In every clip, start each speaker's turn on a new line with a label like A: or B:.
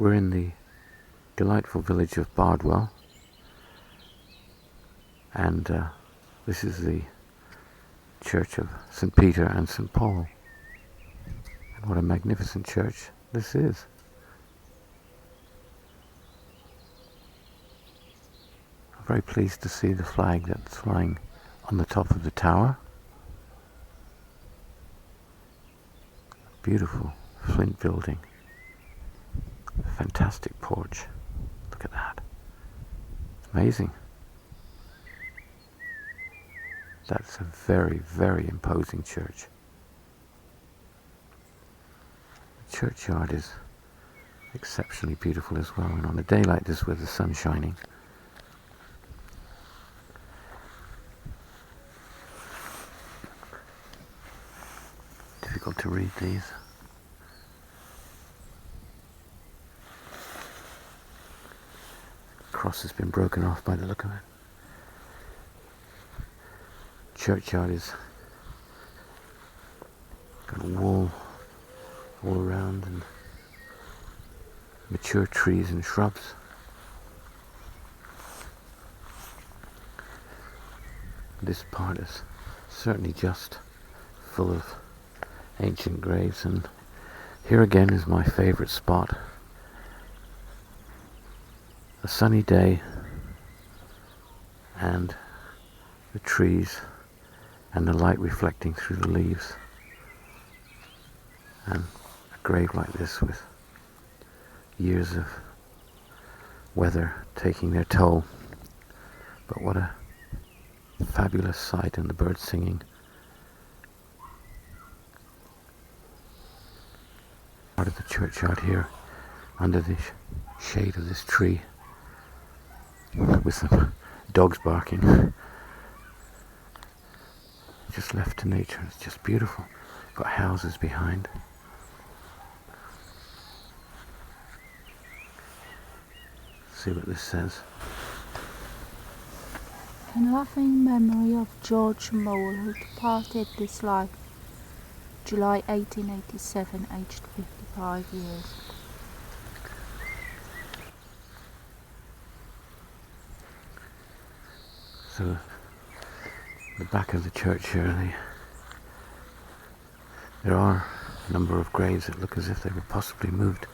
A: We're in the delightful village of Bardwell, and this is the church of St. Peter and St. Paul. And what a magnificent church this is. I'm very pleased to see the flag that's flying on the top of the tower. Beautiful flint building. Fantastic porch. Look at that. Amazing. That's a very, very imposing church. The churchyard is exceptionally beautiful as well, and on a day like this with the sun shining, difficult to read these. The cross has been broken off by the look of it. Churchyard is got a wall all around and mature trees and shrubs. This part is certainly just full of ancient graves, and here again is my favorite spot. A sunny day and the trees and the light reflecting through the leaves, and a grave like this with years of weather taking their toll. But what a fabulous sight, and the birds singing. Part of the churchyard here under the shade of this tree with some dogs barking. Just left to nature. It's just beautiful. Got houses behind. See what this says.
B: In loving memory of George Mole, who departed this life July 1887, aged 55 years.
A: So, the back of the church here, there are a number of graves that look as if they were possibly moved.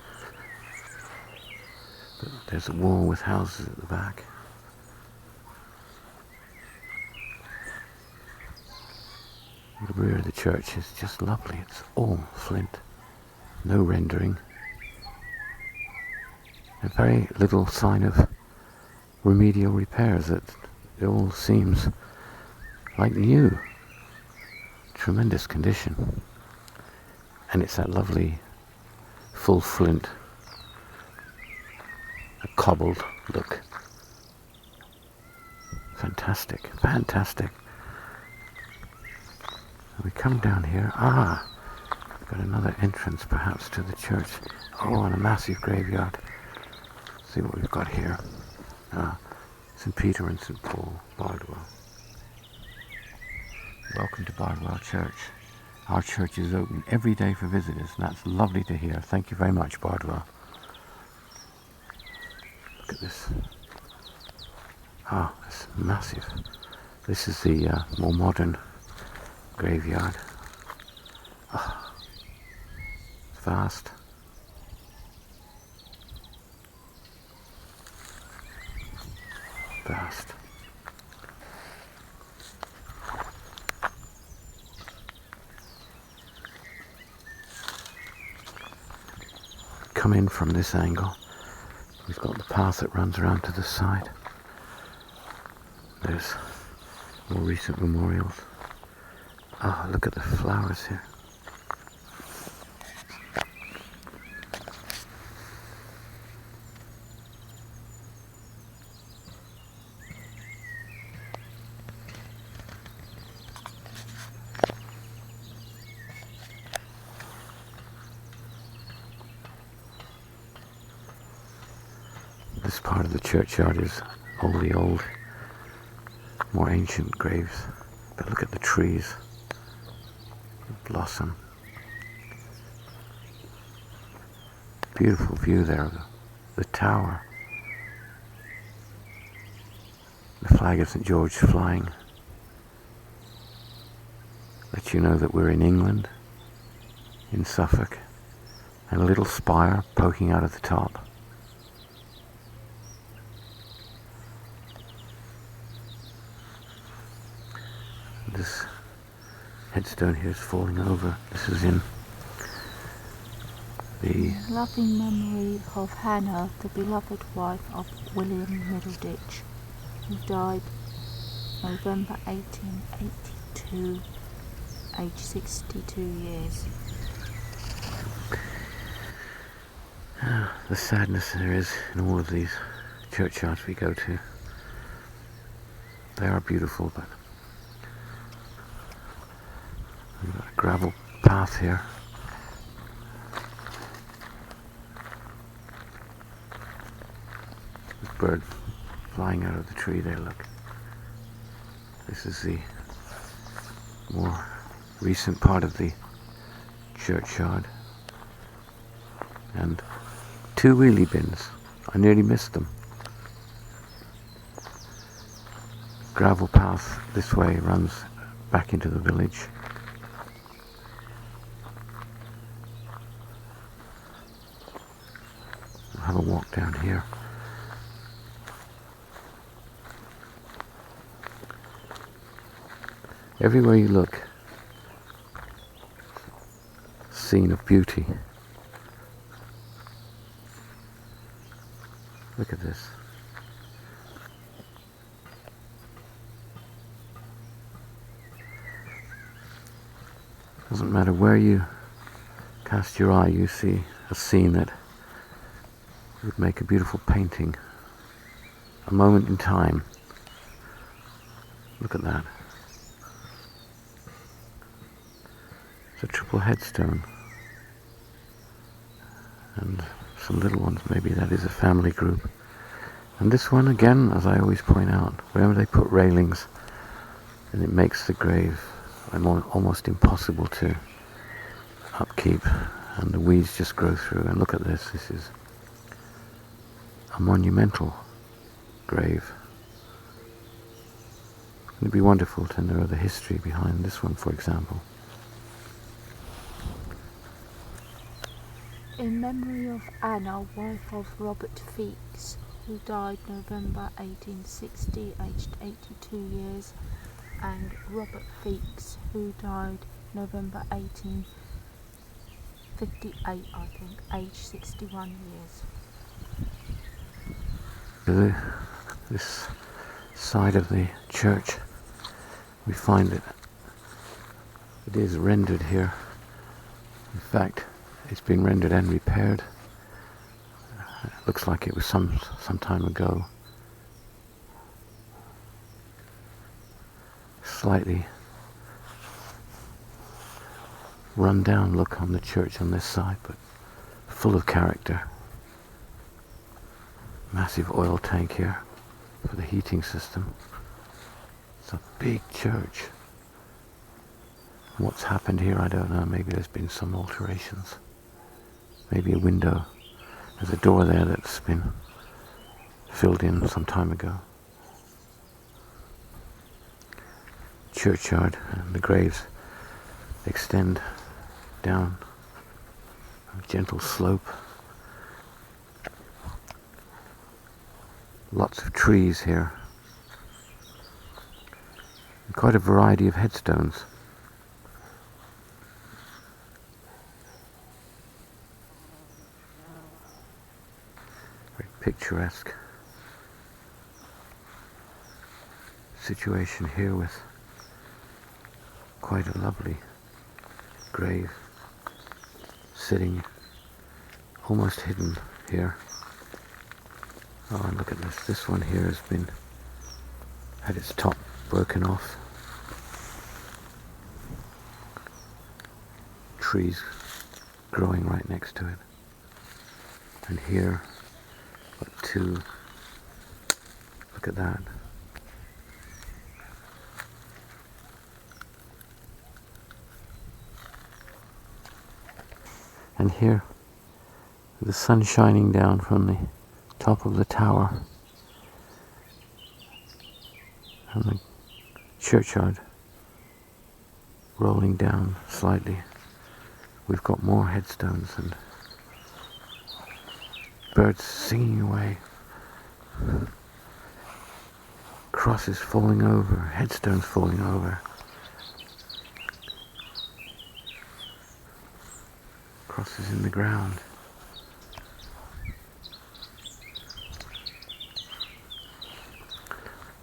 A: But there's a wall with houses at the back. The rear of the church is just lovely. It's all flint, no rendering, and very little sign of remedial repairs. That it all seems like new. Tremendous condition. And it's that lovely full flint, a cobbled look. Fantastic, fantastic. We come down here. Got another entrance perhaps to the church. Oh, and a massive graveyard. Let's see what we've got here. St. Peter and St. Paul, Bardwell. Welcome to Bardwell Church. Our church is open every day for visitors, and that's lovely to hear. Thank you very much, Bardwell. Look at this. It's massive. This is the more modern graveyard. It's vast. Vast. Come in from this angle. We've got the path that runs around to the side. There's more recent memorials. Look at the flowers here. This part of the churchyard is all the old, more ancient graves. But look at the trees. Blossom. Beautiful view there of the the tower. The flag of St. George flying. Let you know that we're in England, in Suffolk, and a little spire poking out of the top. This headstone here is falling over. This is in the
B: loving memory of Hannah, the beloved wife of William Middleditch, who died November 1882, aged 62 years.
A: The sadness there is in all of these churchyards we go to. They are beautiful, but we've got a gravel path here. The bird flying out of the tree there, look. This is the more recent part of the churchyard. And 2 wheelie bins. I nearly missed them. Gravel path this way runs back into the village. We'll have a walk down here. Everywhere you look, scene of beauty. Look at this. Doesn't matter where you cast your eye, you see a scene that would make a beautiful painting. A moment in time. Look at that. It's a triple headstone. And some little ones, maybe that is a family group. And this one, again, as I always point out, wherever they put railings, and it makes the grave almost impossible to upkeep, and the weeds just grow through. And look at this. This is a monumental grave. It'd be wonderful to know the history behind this one, for example.
B: In memory of Anna, wife of Robert Feeks, who died November 1860, aged 82 years, and Robert Feeks, who died November 1858, I think, aged 61 years.
A: This side of the church, we find that it is rendered here. In fact, it's been rendered and repaired. It looks like it was some time ago. Slightly run down look on the church on this side, but full of character. Massive oil tank here for the heating system. It's a big church. What's happened here, I don't know. Maybe there's been some alterations. Maybe a window. There's a door there that's been filled in some time ago. Churchyard, and the graves extend down a gentle slope. Lots of trees here. And quite a variety of headstones. Very picturesque situation here with quite a lovely grave sitting almost hidden here. Oh, and look at this. This one here has had its top broken off. Trees growing right next to it. And here, got 2. Look at that. And here, the sun shining down from the top of the tower and the churchyard rolling down slightly. We've got more headstones and birds singing away, crosses falling over, headstones falling over, crosses in the ground.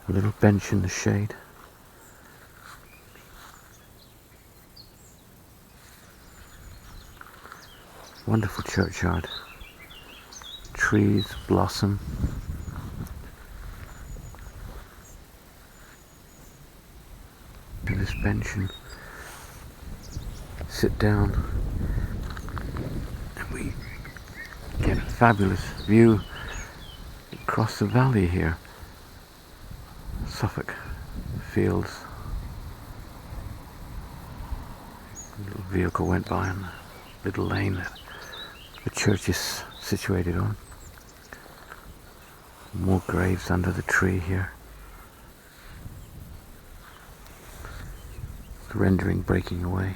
A: A little bench in the shade. Wonderful churchyard. Trees blossom. To this bench and sit down, and we get a fabulous view across the valley here. Suffolk fields. A little vehicle went by on the little lane that the church is situated on. More graves under the tree here. The rendering breaking away.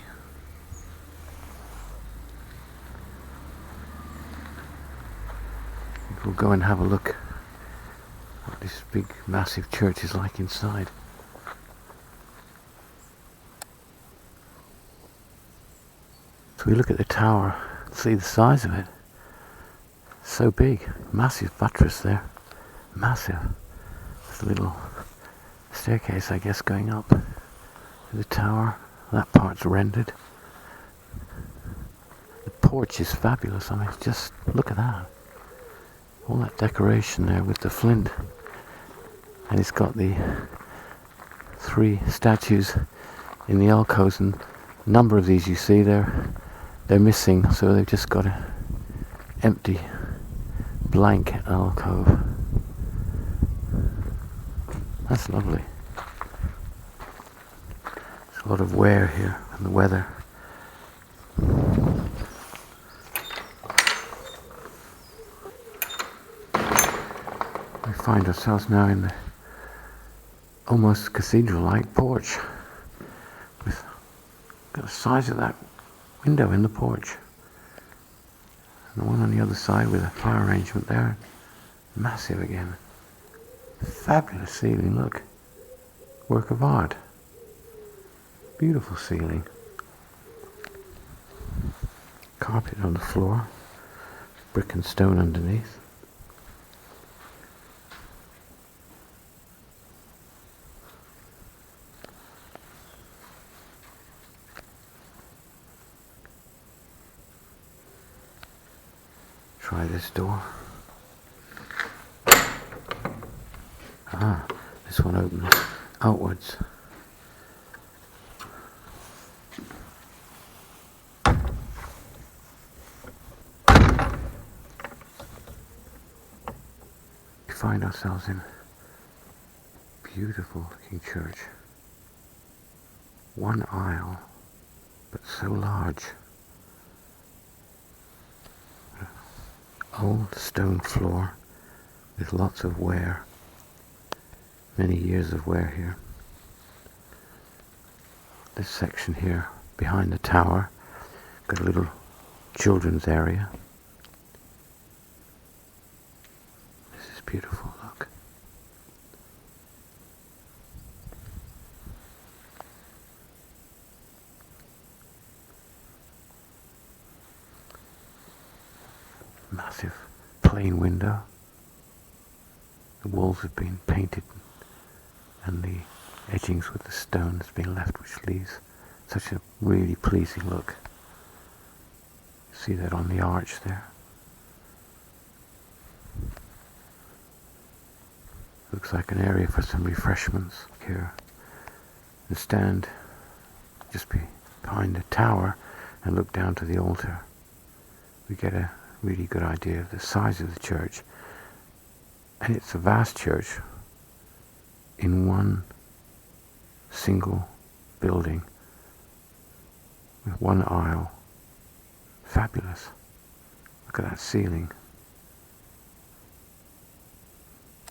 A: We'll go and have a look what this big massive church is like inside. So we look at the tower, see the size of it. So big, massive buttress there, massive. There's a little staircase, I guess, going up to the tower. That part's rendered. The porch is fabulous. I mean, just look at that. All that decoration there with the flint. And it's got the 3 statues in the alcoves, and a number of these you see they're missing, so they've just got an empty blank alcove. That's lovely. There's a lot of wear here and the weather. We find ourselves now in the almost cathedral-like porch with the size of that window in the porch, and the one on the other side with a flower arrangement there, massive again. Fabulous ceiling, look, work of art, beautiful ceiling, carpet on the floor, brick and stone underneath. Try this door. Ah, this one opens outwards. We find ourselves in a beautiful looking church. One aisle, but so large. Old stone floor with lots of wear, many years of wear here. This section here behind the tower, got a little children's area. This is beautiful, look. Massive plain window. The walls have been painted and the edgings with the stone has been left, which leaves such a really pleasing look. See that on the arch there? Looks like an area for some refreshments here. And stand just behind the tower and look down to the altar. We get a really good idea of the size of the church, and it's a vast church in one single building with one aisle. Fabulous. Look at that ceiling.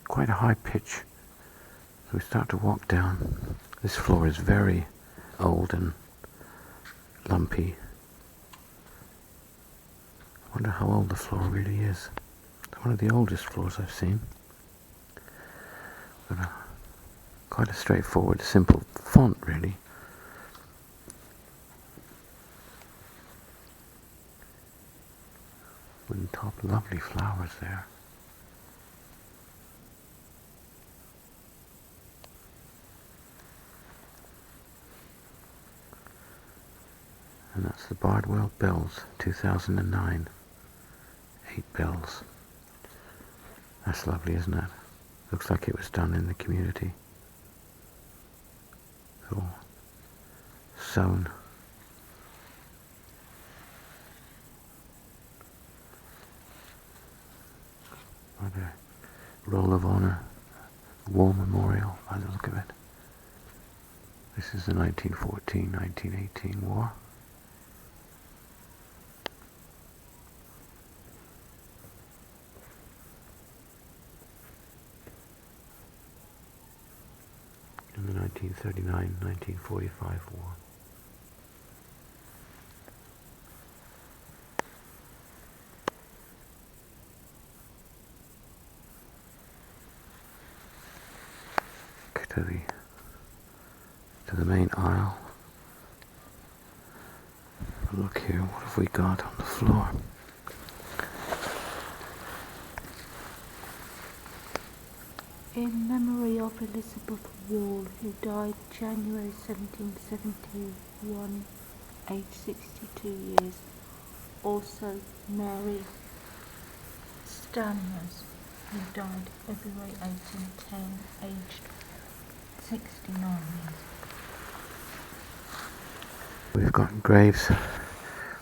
A: quite a high pitch. So we start to walk down. This floor is very old and lumpy. I wonder how old the floor really is. It's one of the oldest floors I've seen. But quite a straightforward, simple font really. Wooden top, lovely flowers there. And that's the Bardwell bells, 2009. 8 bells. That's lovely, isn't it? Looks like it was done in the community. It's all sewn. What a roll of honor, war memorial by the look of it. This is the 1914-1918 war. In the 1939-1945 war. To the main aisle. Look here, what have we got on the floor?
B: In memory of Elizabeth Wall, who died January 1771, aged 62 years. Also Mary Stanmers, who died February 1810, aged 69 years.
A: We've got graves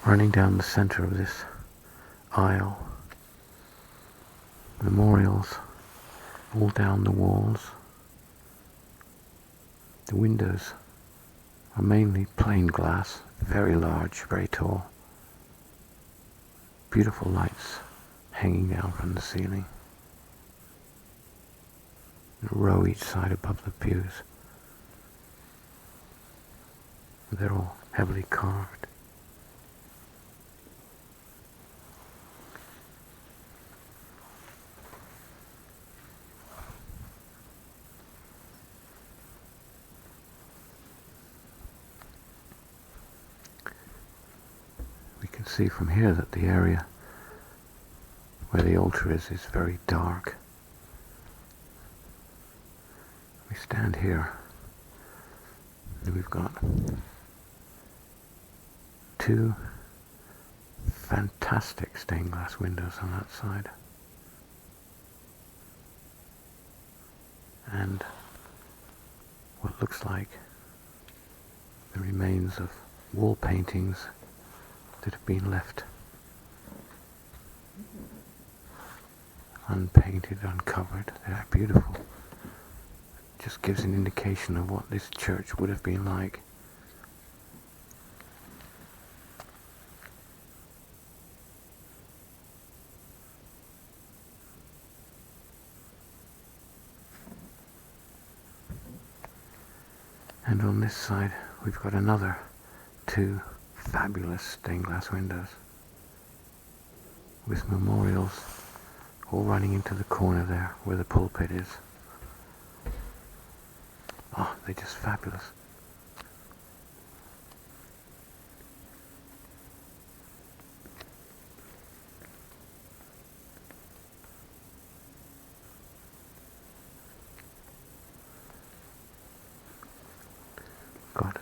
A: running down the center of this aisle. Memorials all down the walls. The windows are mainly plain glass, very large, very tall. Beautiful lights hanging down from the ceiling. A row each side above the pews. They're all heavily carved. We can see from here that the area where the altar is very dark. We stand here and we've got 2 fantastic stained glass windows on that side. And what looks like the remains of wall paintings that have been left unpainted, uncovered. They're beautiful. Just gives an indication of what this church would have been like. And on this side we've got another 2 fabulous stained glass windows with memorials all running into the corner there where the pulpit is. Oh, they're just fabulous. Got a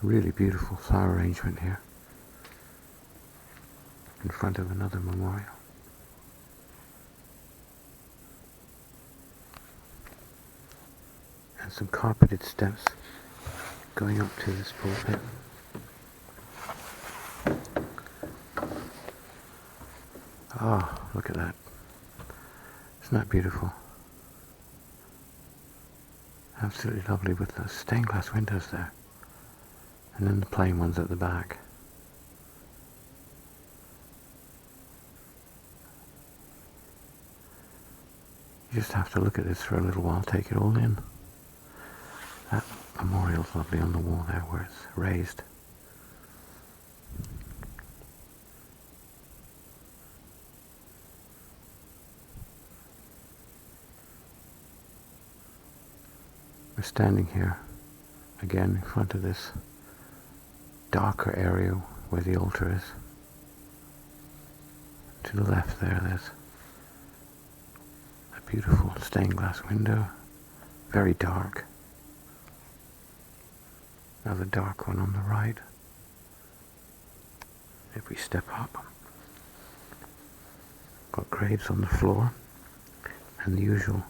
A: really beautiful flower arrangement here in front of another memorial. And some carpeted steps going up to this pulpit. Ah, look at that. Isn't that beautiful? Absolutely lovely with the stained glass windows there. And then the plain ones at the back. just have to look at this for a little while, take it all in. That memorial's lovely on the wall there where it's raised. We're standing here again in front of this darker area where the altar is. To the left there's a beautiful stained glass window, very dark. Another dark one on the right. If we step up, got graves on the floor and the usual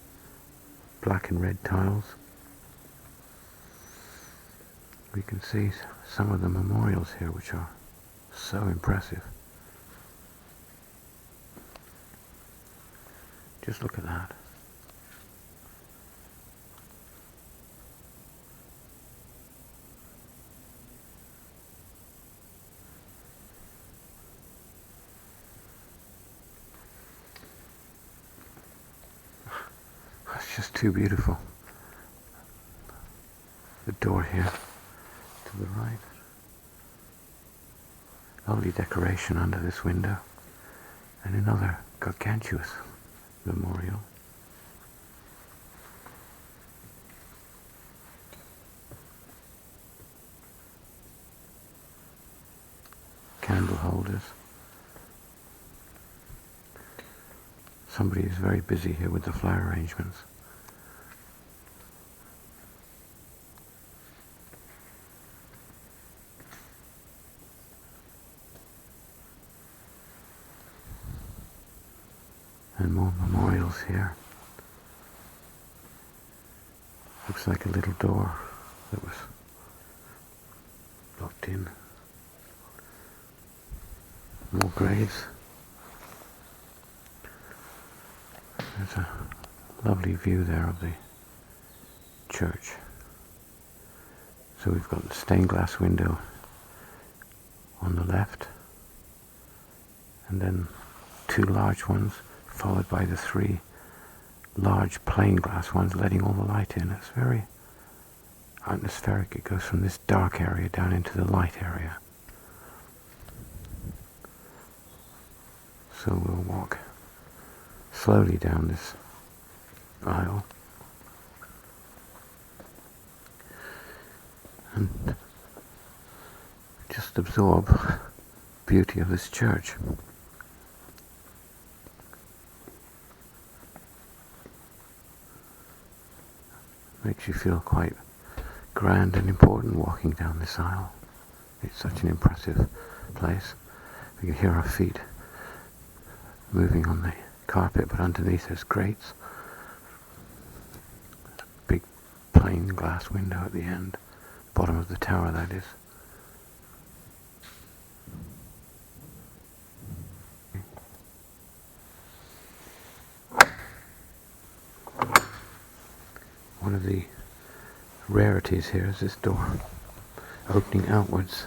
A: black and red tiles. We can see some of the memorials here which are so impressive. Just look at that. That's just too beautiful. The door here to the right. Lovely decoration under this window. And another gargantuous memorial. Candle holders. Somebody is very busy here with the flower arrangements. And more memorials here. Looks like a little door that was locked in. More graves. There's a lovely view there of the church. So we've got the stained glass window on the left, and then two large ones, followed by the three large plain glass ones letting all the light in. It's very atmospheric. It goes from this dark area down into the light area. So we'll walk slowly down this aisle and just absorb the beauty of this church. Makes you feel quite grand and important walking down this aisle. It's such an impressive place. We can hear our feet moving on the carpet, but underneath there's grates. Big plain glass window at the end, bottom of the tower that is. One of the rarities here is this door opening outwards.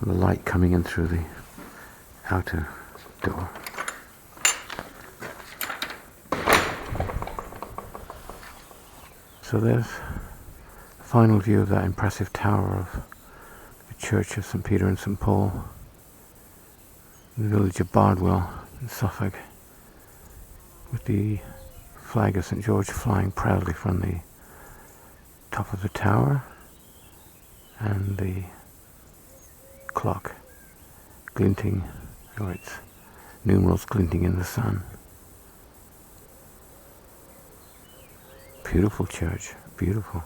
A: The light coming in through the outer door. So there's the final view of that impressive tower of the Church of St. Peter and St. Paul in the village of Bardwell in Suffolk, with the flag of St. George flying proudly from the top of the tower and the clock glinting, or its numerals glinting in the sun. Beautiful church, beautiful.